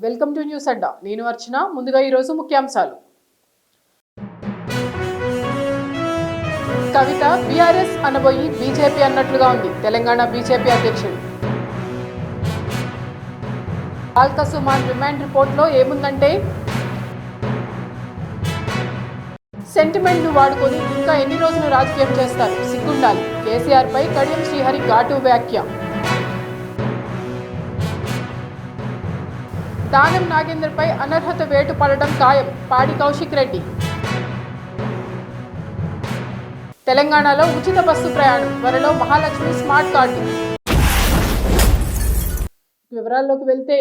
Welcome to news అడ్డా. నేను అర్చన. ముందుగా ఈరోజు ముఖ్యాంశాలు. కవిత బీఆర్ఎస్ అనబోయి బీజేపీ అన్నట్లుగా ఉంది తెలంగాణ బీజేపీ అధ్యక్షుడు. ఆల్కసుమాన్ రిమాండ్ రిపోర్ట్లో ఏముందంటే, సెంటిమెంట్ను వాడుకొని ఇంకా ఎన్ని రోజులు రాజకీయం చేస్తారు, సిగ్గుండాలి. కేసీఆర్ పై కడియం శ్రీహరి ఘాటు వ్యాఖ్య. దానం నాగేందర్ పై అనర్హత వేటు పడడం ఖాయం, పాడి కౌశిక్ రెడ్డి. తెలంగాణలో ఉచిత బస్సు ప్రయాణం, త్వరలో మహాలక్ష్మి స్మార్ట్ కార్డు. వివరాల్లోకి వెళ్తే,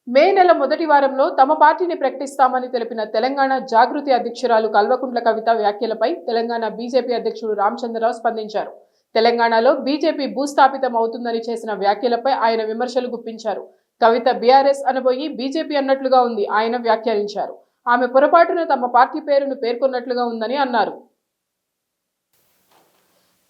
మే నెల మొదటి వారంలో తమ పార్టీని ప్రకటిస్తామని తెలిపిన తెలంగాణ జాగృతి అధ్యక్షురాలు కల్వకుంట్ల కవిత వ్యాఖ్యలపై తెలంగాణ బీజేపీ అధ్యక్షుడు రామచంద్రరావు స్పందించారు. తెలంగాణలో బీజేపీ భూస్థాపితం అవుతుందని చేసిన వ్యాఖ్యలపై ఆయన విమర్శలు గుప్పించారు. కవిత బీఆర్ఎస్ అనబోయి బీజేపీ అన్నట్లుగా ఉంది ఆయన వ్యాఖ్యానించారు. ఆమె పొరపాటున తమ పార్టీ పేరును పేర్కొన్నట్లుగా ఉందని అన్నారు.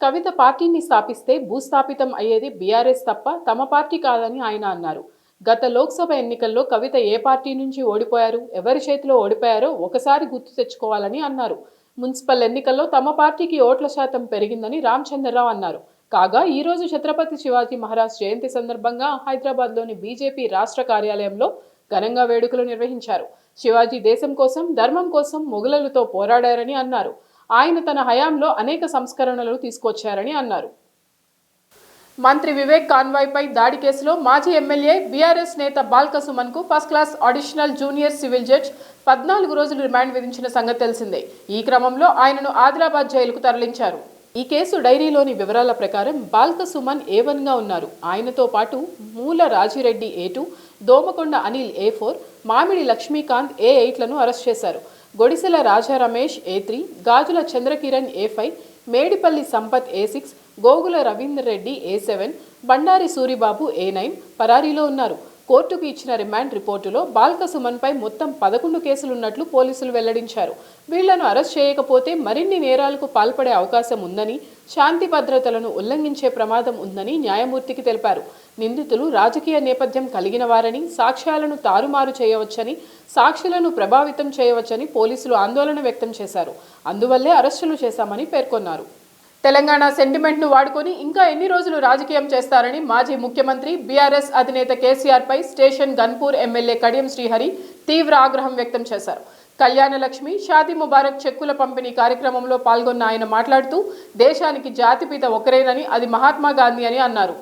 కవిత పార్టీని స్థాపిస్తే భూస్థాపితం అయ్యేది బీఆర్ఎస్ తప్ప తమ పార్టీ కాదని ఆయన అన్నారు. గత లోక్సభ ఎన్నికల్లో కవిత ఏ పార్టీ నుంచి ఓడిపోయారు, ఎవరి చేతిలో ఓడిపోయారో ఒకసారి గుర్తు తెచ్చుకోవాలని అన్నారు. మున్సిపల్ ఎన్నికల్లో తమ పార్టీకి ఓట్ల శాతం పెరిగిందని రామచంద్రరావు అన్నారు. కాగా ఈరోజు ఛత్రపతి శివాజీ మహారాజ్ జయంతి సందర్భంగా హైదరాబాద్లోని బీజేపీ రాష్ట్ర కార్యాలయంలో ఘనంగా వేడుకలు నిర్వహించారు. శివాజీ దేశం కోసం, ధర్మం కోసం మొఘలులతో పోరాడారని అన్నారు. ఆయన తన హయాంలో అనేక సంస్కరణలు తీసుకొచ్చారని అన్నారు. మంత్రి వివేక్ కాన్వాయ్పై దాడి కేసులో మాజీ ఎమ్మెల్యే బీఆర్ఎస్ నేత బాల్క సుమన్కు first class additional junior civil judge 14 రోజులు రిమాండ్ విధించిన సంగతి తెలిసిందే. ఈ క్రమంలో ఆయనను ఆదిలాబాద్ జైలుకు తరలించారు. ఈ కేసు డైరీలోని వివరాల ప్రకారం బాల్క సుమన్ A1గా ఉన్నారు. ఆయనతో పాటు మూల రాజిరెడ్డి A2, దోమకొండ అనిల్ A4, మామిడి లక్ష్మీకాంత్ A8లను అరెస్ట్ చేశారు. గొడిసెల రాజా రమేష్ A3, గాజుల Chandrakiran A5, Medipalli Sampath A6, Gogula Ravinder Reddy A7, Bandari Suribabu A9 పరారీలో ఉన్నారు. కోర్టుకు ఇచ్చిన రిమాండ్ రిపోర్టులో బాల్క సుమన్పై మొత్తం 11 కేసులున్నట్లు పోలీసులు వెల్లడించారు. వీళ్లను అరెస్ట్ చేయకపోతే మరిన్ని నేరాలకు పాల్పడే అవకాశం ఉందని, శాంతి భద్రతలను ఉల్లంఘించే ప్రమాదం ఉందని న్యాయమూర్తికి తెలిపారు. నిందితులు రాజకీయ నేపథ్యం కలిగిన వారని, సాక్ష్యాలను తారుమారు చేయవచ్చని, సాక్షులను ప్రభావితం చేయవచ్చని పోలీసులు ఆందోళన వ్యక్తం చేశారు. అందువల్లే అరెస్టులు చేశామని పేర్కొన్నారు. తెలంగాణ సెంటిమెంట్ను వాడుకొని ఇంకా ఎన్ని రోజులు రాజకీయం చేస్తారని మాజీ ముఖ్యమంత్రి బీఆర్ఎస్ అధినేత కేసీఆర్ పై స్టేషన్ గన్పూర్ ఎమ్మెల్యే కడియం శ్రీహరి తీవ్ర ఆగ్రహం వ్యక్తం చేశారు. కళ్యాణ లక్ష్మి, షాదీ ముబారక్ చెక్కుల పంపిణీ కార్యక్రమంలో పాల్గొన్న ఆయన మాట్లాడుతూ, దేశానికి జాతిపిత ఒకరేనని, అది మహాత్మా గాంధీ అని అన్నారు.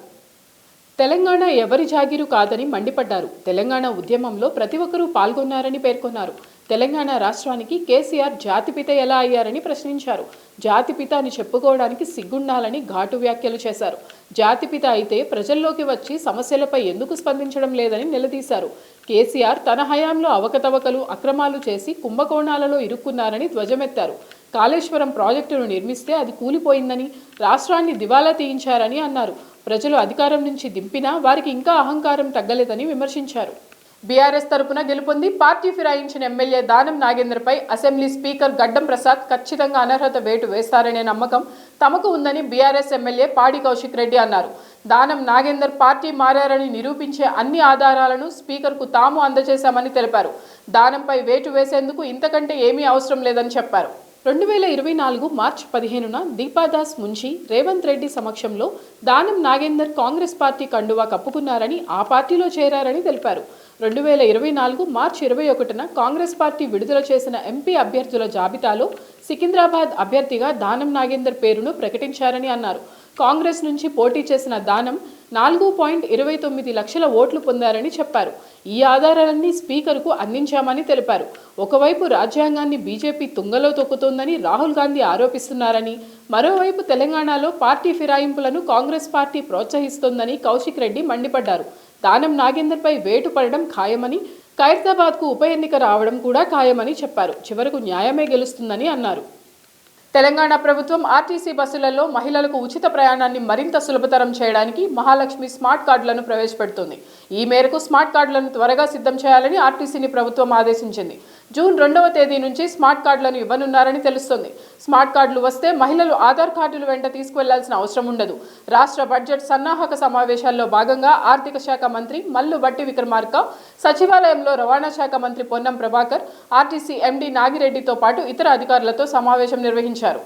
తెలంగాణ ఎవరి జాగీరు కాదని మండిపడ్డారు. తెలంగాణ ఉద్యమంలో ప్రతి ఒక్కరూ పాల్గొన్నారని పేర్కొన్నారు. తెలంగాణ రాష్ట్రానికి కేసీఆర్ జాతిపిత ఎలా అయ్యారని ప్రశ్నించారు. జాతిపిత అని చెప్పుకోవడానికి సిగ్గుండాలని ఘాటు వ్యాఖ్యలు చేశారు. జాతిపిత అయితే ప్రజల్లోకి వచ్చి సమస్యలపై ఎందుకు స్పందించడం లేదని నిలదీశారు. కేసీఆర్ తన హయాంలో అవకతవకలు, అక్రమాలు చేసి కుంభకోణాలలో ఇరుక్కున్నారని ధ్వజమెత్తారు. కాళేశ్వరం ప్రాజెక్టును నిర్మిస్తే అది కూలిపోయిందని, రాష్ట్రాన్ని దివాలా తీయించారని అన్నారు. ప్రజలు అధికారం నుంచి దింపినా వారికి ఇంకా అహంకారం తగ్గలేదని విమర్శించారు. బీఆర్ఎస్ తరపున గెలుపొంది పార్టీ ఫిరాయించిన ఎమ్మెల్యే దానం నాగేందర్పై అసెంబ్లీ స్పీకర్ గడ్డం ప్రసాద్ ఖచ్చితంగా అనర్హత వేటు వేస్తారనే నమ్మకం తమకు ఉందని బీఆర్ఎస్ ఎమ్మెల్యే పాడి కౌశిక్ రెడ్డి అన్నారు. దానం నాగేందర్ పార్టీ మారారని నిరూపించే అన్ని ఆధారాలను స్పీకర్కు తాము అందజేశామని తెలిపారు. దానంపై వేటు వేసేందుకు ఇంతకంటే ఏమీ అవసరం లేదని చెప్పారు. 2024 మార్చి 15న దీపాదాస్ మున్షి, రేవంత్ రెడ్డి సమక్షంలో దానం నాగేందర్ కాంగ్రెస్ పార్టీ కండువా కప్పుకున్నారని, ఆ పార్టీలో చేరారని తెలిపారు. 2024 మార్చి 21న కాంగ్రెస్ పార్టీ విడుదల చేసిన ఎంపీ అభ్యర్థుల జాబితాలో సికింద్రాబాద్ అభ్యర్థిగా దానం నాగేందర్ పేరును ప్రకటించారని అన్నారు. కాంగ్రెస్ నుంచి పోటీ చేసిన దానం 4.29 లక్షల ఓట్లు పొందారని చెప్పారు. ఈ ఆధారాలన్నీ స్పీకర్కు అందించామని తెలిపారు. ఒకవైపు రాజ్యాంగాన్ని బీజేపీ తుంగలో తొక్కుతోందని రాహుల్ గాంధీ ఆరోపిస్తున్నారని, మరోవైపు తెలంగాణలో పార్టీ ఫిరాయింపులను కాంగ్రెస్ పార్టీ ప్రోత్సహిస్తోందని కౌశిక్ రెడ్డి మండిపడ్డారు. దానం నాగేందర్పై వేటు పడడం ఖాయమని, ఖైరతాబాద్కు ఉప ఎన్నిక రావడం కూడా ఖాయమని చెప్పారు. చివరకు న్యాయమే గెలుస్తుందని అన్నారు. తెలంగాణ ప్రభుత్వం ఆర్టీసీ బస్సులలో మహిళలకు ఉచిత ప్రయాణాన్ని మరింత సులభతరం చేయడానికి మహాలక్ష్మి స్మార్ట్ కార్డులను ప్రవేశపెడుతుంది. ఈ మేరకు స్మార్ట్ కార్డులను త్వరగా సిద్ధం చేయాలని ఆర్టీసీని ప్రభుత్వం ఆదేశించింది. జూన్ 2వ తేదీ నుంచి స్మార్ట్ కార్డులను ఇవ్వనున్నారని తెలుస్తోంది. స్మార్ట్ కార్డులు వస్తే మహిళలు ఆధార్ కార్డులు వెంట తీసుకువెళ్లాల్సిన అవసరం ఉండదు. రాష్ట్ర బడ్జెట్ సన్నాహక సమావేశాల్లో భాగంగా ఆర్థిక శాఖ మంత్రి మల్లు భట్టి విక్రమార్క, సచివాలయంలో రవాణా శాఖ మంత్రి పొన్నం ప్రభాకర్, ఆర్టీసీ ఎండీ నాగిరెడ్డితో పాటు ఇతర అధికారులతో సమావేశం నిర్వహించారు.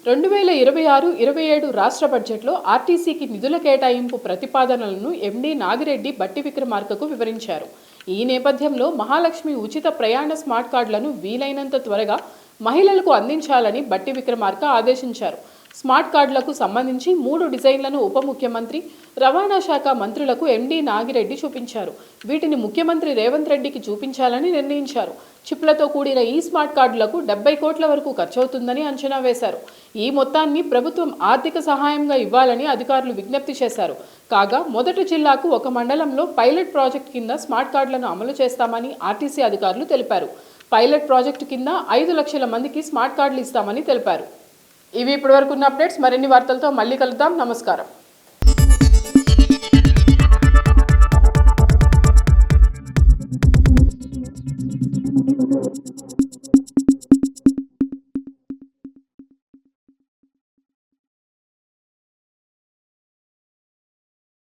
2026-27 రాష్ట్ర బడ్జెట్లో ఆర్టీసీకి నిధుల కేటాయింపు ప్రతిపాదనలను ఎండీ నాగిరెడ్డి భట్టి విక్రమార్కకు వివరించారు. ఈ నేపథ్యంలో మహాలక్ష్మి ఉచిత ప్రయాణ స్మార్ట్ కార్డులను వీలైనంత త్వరగా మహిళలకు అందించాలని భట్టి విక్రమార్క ఆదేశించారు. స్మార్ట్ కార్డులకు సంబంధించి 3 డిజైన్లను ఉప ముఖ్యమంత్రి, రవాణా శాఖ మంత్రులకు ఎండీ నాగిరెడ్డి చూపించారు. వీటిని ముఖ్యమంత్రి రేవంత్ రెడ్డికి చూపించాలని నిర్ణయించారు. చిప్లతో కూడిన ఈ స్మార్ట్ కార్డులకు 70 కోట్ల వరకు ఖర్చవుతుందని అంచనా వేశారు. ఈ మొత్తాన్ని ప్రభుత్వం ఆర్థిక సహాయంగా ఇవ్వాలని అధికారులు విజ్ఞప్తి చేశారు. కాగా మొదటి జిల్లాకు ఒక మండలంలో పైలట్ ప్రాజెక్టు కింద స్మార్ట్ కార్డులను అమలు చేస్తామని ఆర్టీసీ అధికారులు తెలిపారు. పైలట్ ప్రాజెక్టు కింద 5 లక్షల మందికి స్మార్ట్ కార్డులు ఇస్తామని తెలిపారు. ఇవి ఇప్పటివరకు ఉన్న అప్డేట్స్. మరిన్ని వార్తలతో మళ్ళీ కలుద్దాం. నమస్కారం.